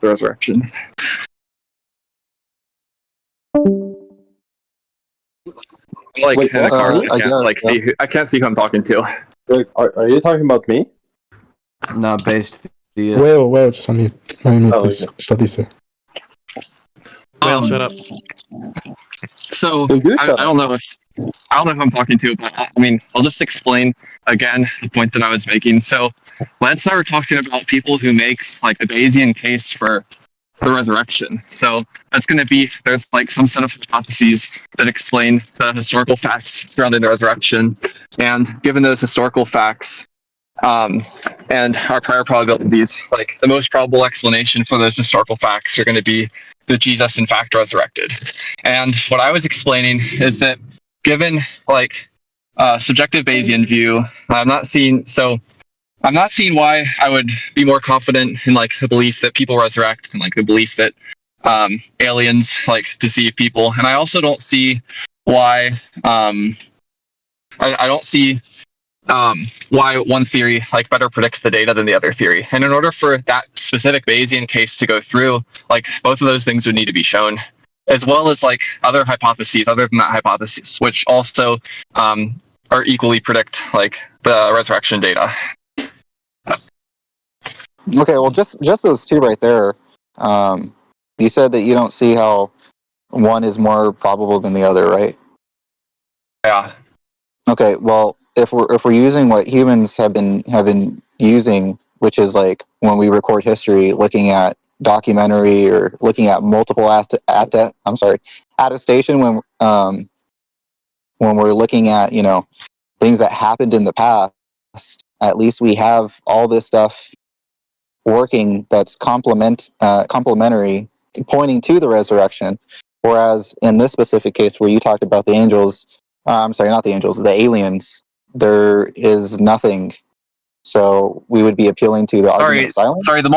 the resurrection. Like Wait, in a car, what? I can't see who I'm talking to. Wait, are you talking about me? No, based the. Well, just unmute. Please. Okay. Just dice. Well, shut up. So Dude, I don't know if I'm talking to, but I mean, I'll just explain again the point that I was making. So Lance and I were talking about people who make like the Bayesian case for the resurrection. So that's going to be, there's like some set of hypotheses that explain the historical facts surrounding the resurrection, and given those historical facts and our prior probabilities, like the most probable explanation for those historical facts are going to be that Jesus in fact resurrected. And what I was explaining is that given like subjective Bayesian view, I'm not seeing why I would be more confident in like the belief that people resurrect and like the belief that aliens like deceive people. And I also don't see why I don't see why one theory like better predicts the data than the other theory. And in order for that specific Bayesian case to go through, like both of those things would need to be shown, as well as like other hypotheses other than that hypothesis, which also are equally predict like the resurrection data. Okay, well, just those two right there. You said that you don't see how one is more probable than the other, right? Yeah. Okay, well, if we're using what humans have been using, which is like when we record history, looking at documentary or looking at multiple attestation when we're looking at things that happened in the past, at least we have all this stuff working that's complementary, pointing to the resurrection. Whereas in this specific case where you talked about the angels, I'm sorry, not the angels, the aliens, there is nothing. So we would be appealing to the argument of silence. The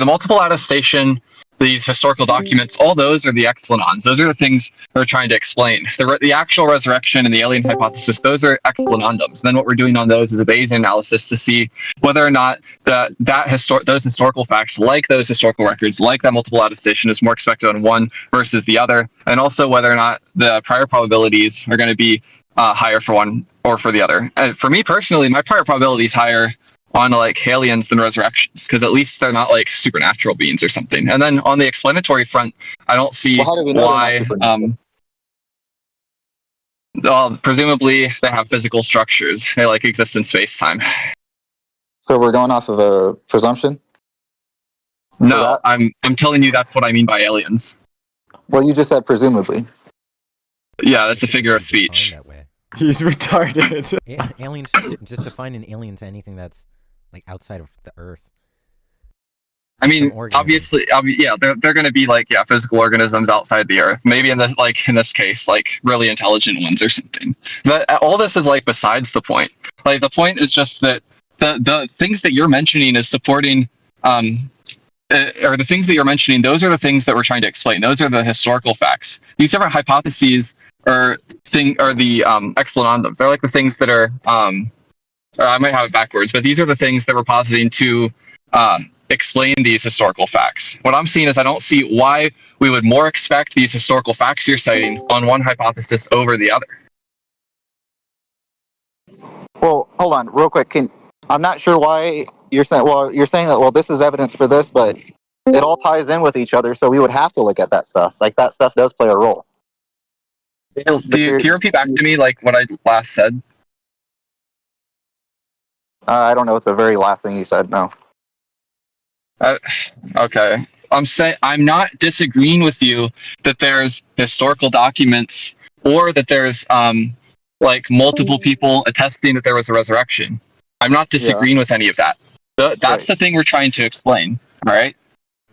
multiple attestation, these historical documents, all those are the explanons. Those are the things we're trying to explain. The actual resurrection and the alien hypothesis, those are explanandums. And then what we're doing on those is a Bayesian analysis to see whether or not those historical facts, like those historical records, like that multiple attestation, is more expected on one versus the other, and also whether or not the prior probabilities are going to be higher for one or for the other. And for me personally, my prior probability is higher on like aliens than resurrections, because at least they're not like supernatural beings or something. And then on the explanatory front, I don't see why. Presumably they have physical structures. They like exist in space-time. So we're going off of a presumption? No, I'm telling you that's what I mean by aliens. Well, you just said presumably. Yeah, that's a figure of speech. That way. He's retarded. Aliens, just define an alien to anything that's like outside of the Earth. I mean, obviously, yeah, they're going to be like physical organisms outside the Earth. Maybe in this case, like really intelligent ones or something. All this is like besides the point. Like the point is just that the things that you're mentioning is supporting, or the things that you're mentioning, those are the things that we're trying to explain. Those are the historical facts. These different hypotheses are the explanandums. They're like the things that are, or I might have it backwards, but these are the things that we're positing to explain these historical facts. What I'm seeing is I don't see why we would more expect these historical facts you're citing on one hypothesis over the other. Well, hold on, real quick. I'm not sure why you're saying. Well, you're saying that. Well, this is evidence for this, but it all ties in with each other. So we would have to look at that stuff. Like that stuff does play a role. Can you repeat back to me like what I last said? I don't know what the very last thing you said. No. Okay. I'm not disagreeing with you that there's historical documents or that there's like multiple people attesting that there was a resurrection. I'm not disagreeing with any of that. That's the thing we're trying to explain. All right.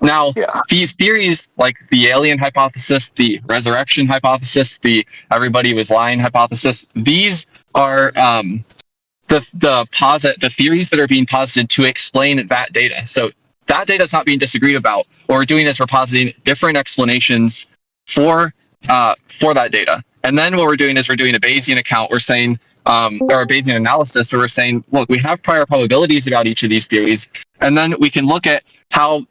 Now, these theories, like the alien hypothesis, the resurrection hypothesis, the everybody was lying hypothesis, these are the theories that are being posited to explain that data. So that data is not being disagreed about. What we're doing is we're positing different explanations for that data. And then what we're doing is we're doing a Bayesian account. We're saying, or a Bayesian analysis where we're saying, look, we have prior probabilities about each of these theories, and then we can look at how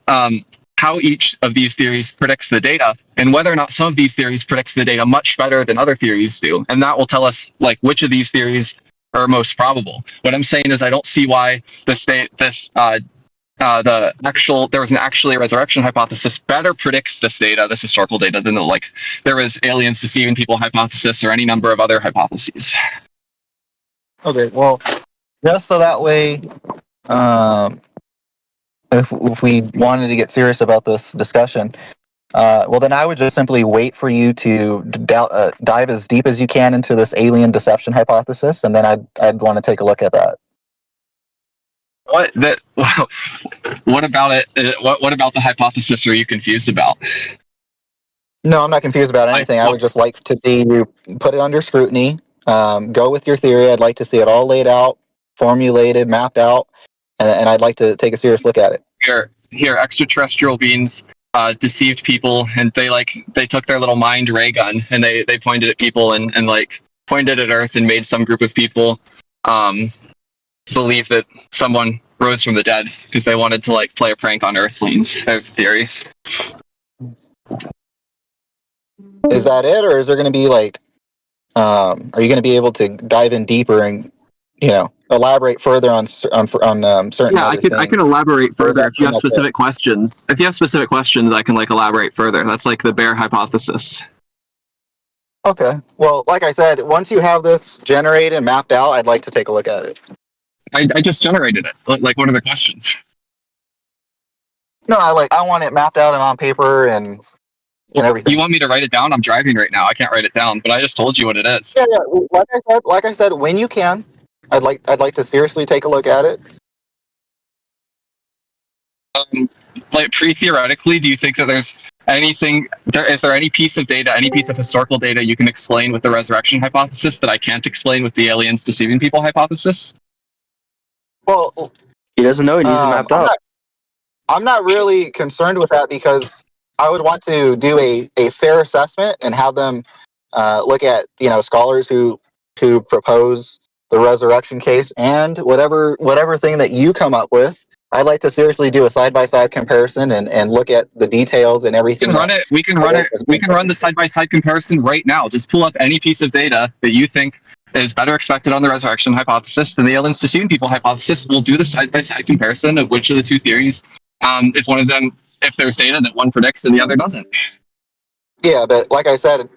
how each of these theories predicts the data, and whether or not some of these theories predicts the data much better than other theories do. And that will tell us like which of these theories are most probable. What I'm saying is I don't see why there was an actually resurrection hypothesis better predicts this data, this historical data, than there was aliens deceiving people hypothesis or any number of other hypotheses. Okay, well, just so that way, if we wanted to get serious about this discussion, well, then I would just simply wait for you to dive as deep as you can into this alien deception hypothesis, and then I'd want to take a look at that. What about it? What about the hypothesis are you confused about? No, I'm not confused about anything. I would just like to see you put it under scrutiny. Go with your theory. I'd like to see it all laid out, formulated, mapped out, and I'd like to take a serious look at it. Here, extraterrestrial beings deceived people, and they took their little mind ray gun and they pointed at people and pointed at Earth and made some group of people believe that someone rose from the dead because they wanted to play a prank on Earthlings. There's the theory. Is that it, or is there going to be are you going to be able to dive in deeper and elaborate further on certain? Yeah, I can elaborate further if you have specific questions. If you have specific questions, I can elaborate further. That's the bare hypothesis. Okay. Well, like I said, once you have this generated and mapped out, I'd like to take a look at it. I just generated it. What are the questions? No, I want it mapped out and on paper and everything. You want me to write it down? I'm driving right now. I can't write it down, but I just told you what it is. Yeah. Like I said, when you can, I'd like to seriously take a look at it. Pre-theoretically, do you think that there's anything? Is there any piece of data, any piece of historical data you can explain with the resurrection hypothesis that I can't explain with the aliens deceiving people hypothesis? Well, He doesn't know. He needs it mapped out. I'm not really concerned with that because I would want to do a fair assessment and have them look at scholars who propose the resurrection case and whatever thing that you come up with. I'd like to seriously do a side-by-side comparison and look at the details and everything. We can run the side-by-side comparison right now. Just pull up any piece of data that you think is better expected on the resurrection hypothesis than the aliens deceiving people hypothesis. We'll do the side-by-side comparison of which of the two theories, if there's data that one predicts and the other doesn't. Yeah, but like I said,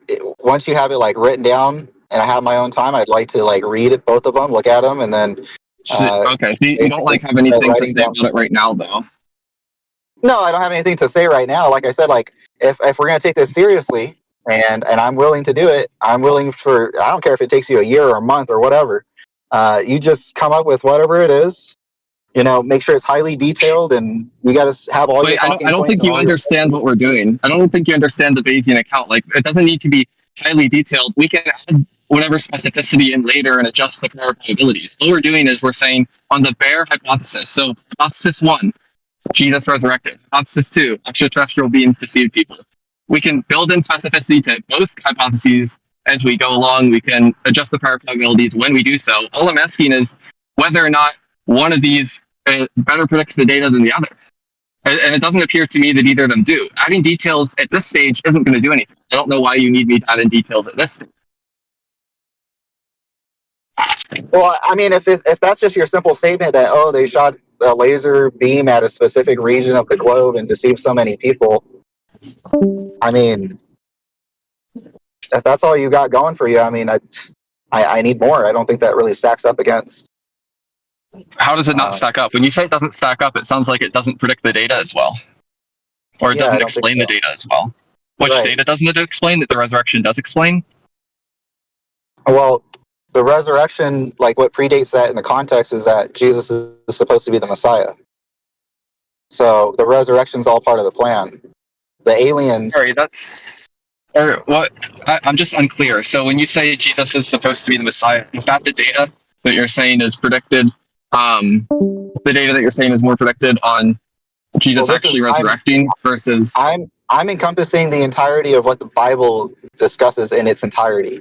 once you have it written down and I have my own time, I'd like to read it, both of them, look at them, and then. Okay, so you don't have anything to say about it right now, though. No, I don't have anything to say right now. Like I said, if we're gonna take this seriously, and I'm willing to do it, I don't care if it takes you a year or a month or whatever. You just come up with whatever it is. Make sure it's highly detailed, and you got to have all. Wait, I don't think you understand what we're doing. I don't think you understand the Bayesian account. It doesn't need to be highly detailed. We can add whatever specificity in later and adjust the prior probabilities. All we're doing is we're saying on the bare hypothesis. So hypothesis 1, Jesus resurrected. Hypothesis 2, extraterrestrial beings deceived people. We can build in specificity to both hypotheses as we go along. We can adjust the prior probabilities when we do so. All I'm asking is whether or not one of these better predicts the data than the other. And it doesn't appear to me that either of them do. Adding details at this stage isn't going to do anything. I don't know why you need me to add in details at this stage. Well, I mean, if that's just your simple statement that they shot a laser beam at a specific region of the globe and deceived so many people, I mean, if that's all you got going for you, I mean, I need more. I don't think that really stacks up against. How does it not stack up? When you say it doesn't stack up, it sounds like it doesn't predict the data as well, or it doesn't explain the data as well. Which data doesn't it explain that the resurrection does explain? Well, the resurrection, what predates that in the context is that Jesus is supposed to be the Messiah. So the resurrection's all part of the plan. The aliens. Sorry, that's. Or what? I'm just unclear. So when you say Jesus is supposed to be the Messiah, is that the data that you're saying is predicted? The data that you're saying is more predicted on Jesus resurrecting versus. I'm encompassing the entirety of what the Bible discusses in its entirety.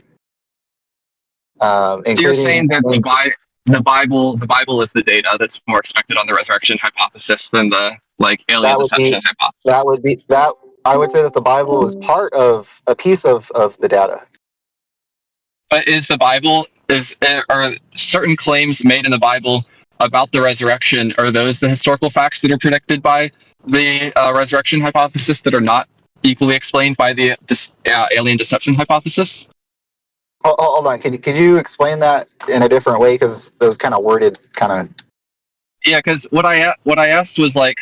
So you're saying that the Bible is the data that's more expected on the resurrection hypothesis than the like alien That would be deception hypothesis. that would be that. I would say that the Bible is part of a piece of the data. But is the Bible are certain claims made in the Bible about the resurrection, are those the historical facts that are predicted by the resurrection hypothesis that are not equally explained by the alien deception hypothesis? Hold on, could you explain that in a different way, because it was kind of worded kind of. Yeah, because what I asked was like,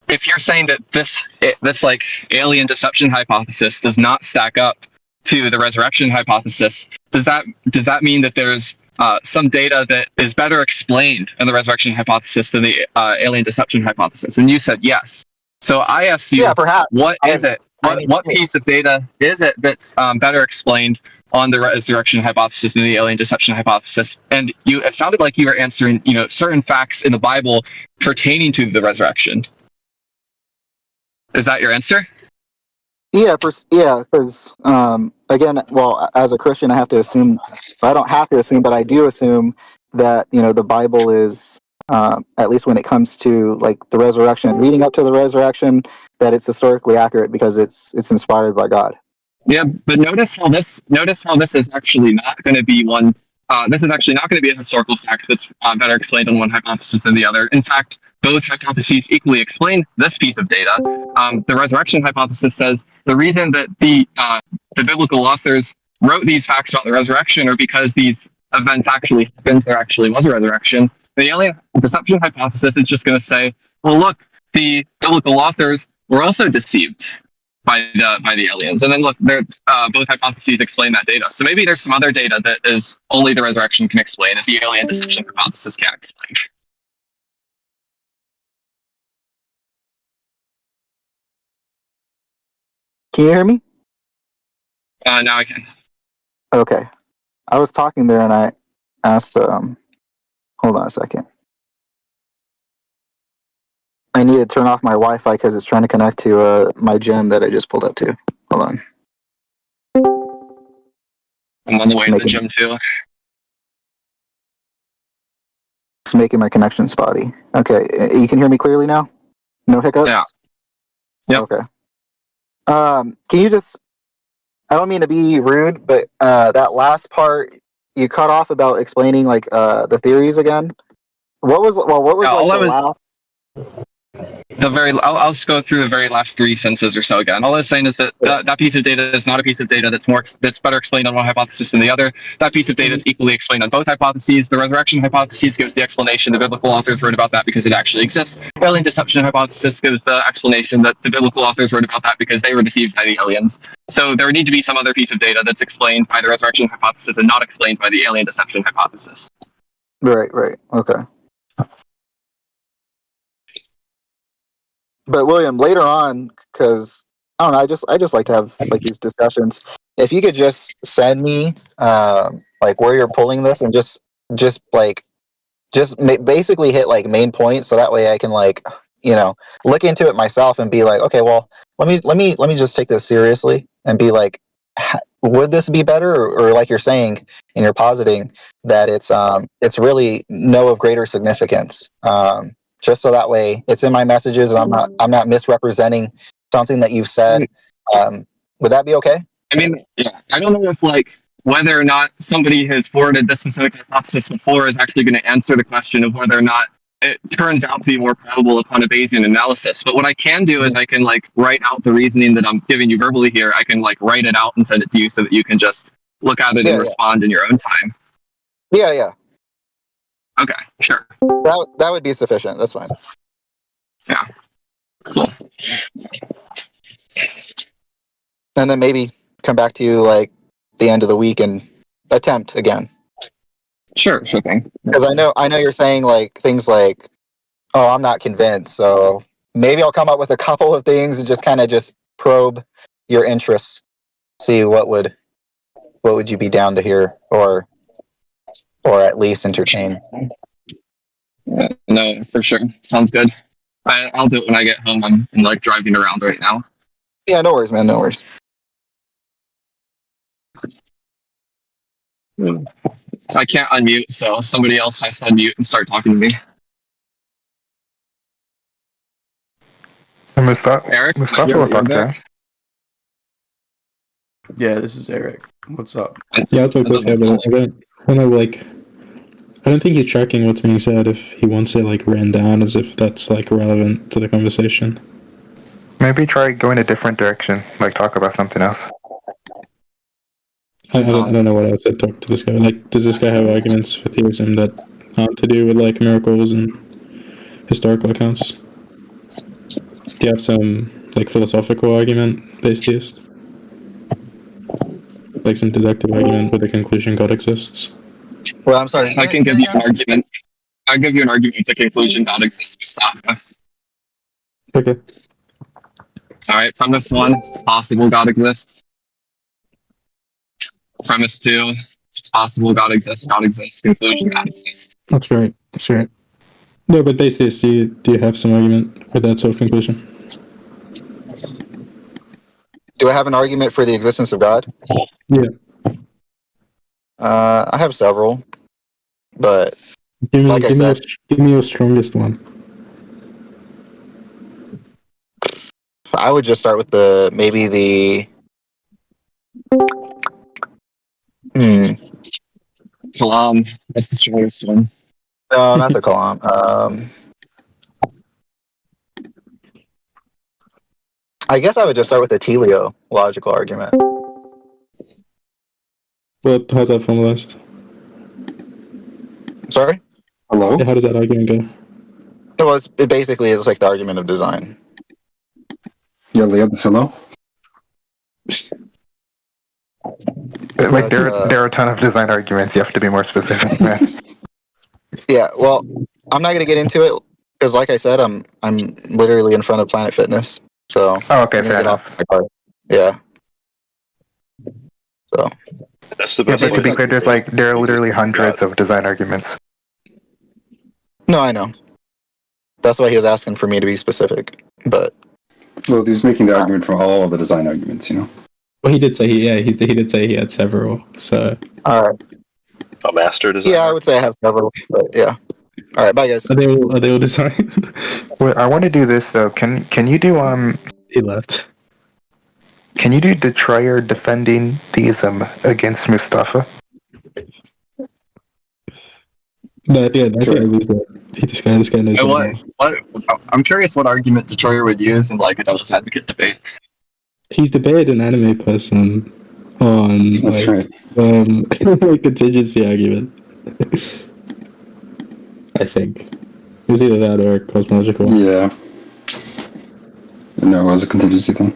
if you're saying that this like alien deception hypothesis does not stack up to the resurrection hypothesis, does that mean that there's some data that is better explained in the resurrection hypothesis than the alien deception hypothesis? And you said yes. So I asked you, Yeah, perhaps. what is it? What piece of data is it that's better explained on the resurrection hypothesis than the alien deception hypothesis? And it sounded like you were answering, certain facts in the Bible pertaining to the resurrection. Is that your answer? Yeah, because again, well, as a Christian, I have to assume. I don't have to assume, but I do assume that the Bible is, at least when it comes to like the resurrection, leading up to the resurrection, that it's historically accurate because it's inspired by God. Yeah, but notice how this is actually not going to be one. This is actually not going to be a historical fact that's better explained on one hypothesis than the other. In fact, both hypotheses equally explain this piece of data. The resurrection hypothesis says the reason that the biblical authors wrote these facts about the resurrection are because these events actually happened. There actually was a resurrection. The alien deception hypothesis is just going to say, well, look, the biblical authors were also deceived by the aliens, and then look, both hypotheses explain that data. So maybe there's some other data that is only the resurrection can explain, if the alien deception hypothesis can't explain. Can you hear me? Now I can. Okay. I was talking there and I asked, hold on a second. I need to turn off my Wi-Fi because it's trying to connect to my gym that I just pulled up to. Hold on. I'm on the way to the gym too. It's making my connection spotty. Okay, you can hear me clearly now? No hiccups? Yeah. Yep. Okay. Can you just, I don't mean to be rude, but that last part you cut off about explaining like the theories again. What was last? I'll just go through the very last 3 sentences or so again. All I was saying is that that piece of data is not a piece of data that's better explained on one hypothesis than the other. That piece of data is equally explained on both hypotheses. The resurrection hypothesis gives the explanation the biblical authors wrote about that because it actually exists. The alien deception hypothesis gives the explanation that the biblical authors wrote about that because they were deceived by the aliens. So there would need to be some other piece of data that's explained by the resurrection hypothesis and not explained by the alien deception hypothesis. Right, okay. But William, later on, because I don't know, I just like to have like these discussions. If you could just send me like where you're pulling this and just basically hit like main points, so that way I can like look into it myself and be like, okay, well let me just take this seriously and be like, would this be better, or like you're saying and you're positing that it's really no of greater significance. Just so that way it's in my messages and I'm not misrepresenting something that you've said. Would that be okay? I mean, yeah, I don't know if like whether or not somebody has forwarded this specific hypothesis before is actually going to answer the question of whether or not it turns out to be more probable upon a Bayesian analysis. But what I can do is I can like write out the reasoning that I'm giving you verbally here. I can like write it out and send it to you so that you can just look at it and respond in your own time. Yeah. Okay, sure. That would be sufficient. That's fine. Yeah. Cool. And then maybe come back to you like the end of the week and attempt again. Sure thing. Because I know you're saying like things like, oh, I'm not convinced, so maybe I'll come up with a couple of things and just kind of just probe your interests, see what would you be down to hear or at least entertain. Yeah, no, for sure. Sounds good. I'll do it when I get home. I'm like driving around right now. Yeah, no worries, man. No worries. I can't unmute, so somebody else has to unmute and start talking to me. Eric, Mustafa you're will talk to there? him. Yeah, this is Eric. What's up? Yeah, I'll talk to this guy, but I don't know, like, I don't think he's tracking what's being said if he wants it, like, written down as if that's, like, relevant to the conversation. Maybe try going a different direction, like talk about something else. I don't know what else I'd talk to this guy. Like, does this guy have arguments for theism that aren't to do with, like, miracles and historical accounts? Do you have some, like, philosophical argument based theist? Like some deductive argument with the conclusion God exists? Well, I'm sorry. I can give you an argument. I'll give you an argument with the conclusion God exists, Mustafa. Okay. Alright, premise 1, it's possible God exists. Premise 2, it's possible God exists, conclusion God exists. That's right. That's right. No, but based this, do you have some argument with that sort of conclusion? Do I have an argument for the existence of God? Yeah. I have several, but Give like I said, give me your strongest one. I would just start with maybe the Kalam, that's the strongest one. No, not the Kalam. I guess I would just start with the teleological argument. Well, how's that formalized? Sorry? Hello? Yeah, how does that argument go? Well, it basically is like the argument of design. Yeah, Leo, this hello? Like there are a ton of design arguments. You have to be more specific, man. Yeah, well, I'm not going to get into it because, like I said, I'm literally in front of Planet Fitness, so Oh, okay, I'm gonna fair get enough. off my car. Yeah. So. That's the Yeah, best but to way be clear, there are literally hundreds of design arguments. No, I know. That's why he was asking for me to be specific, but. Well, he's making the argument for all of the design arguments, you know? Well, he did say he did say he had several. So. All right. A master designer. Yeah, I would say I have several, but yeah. All right, bye guys. Are they all design? Wait, I want to do this though. Can you do He left. Can you do Detroyer defending theism against Mustafa? No, yeah, I think I lose that. This guy knows And what. I'm curious what argument Detroyer would use in like a devil's advocate debate. He's debated an anime person on That's like right. contingency argument. I think it was either that or cosmological. Yeah. No, it was a contingency thing.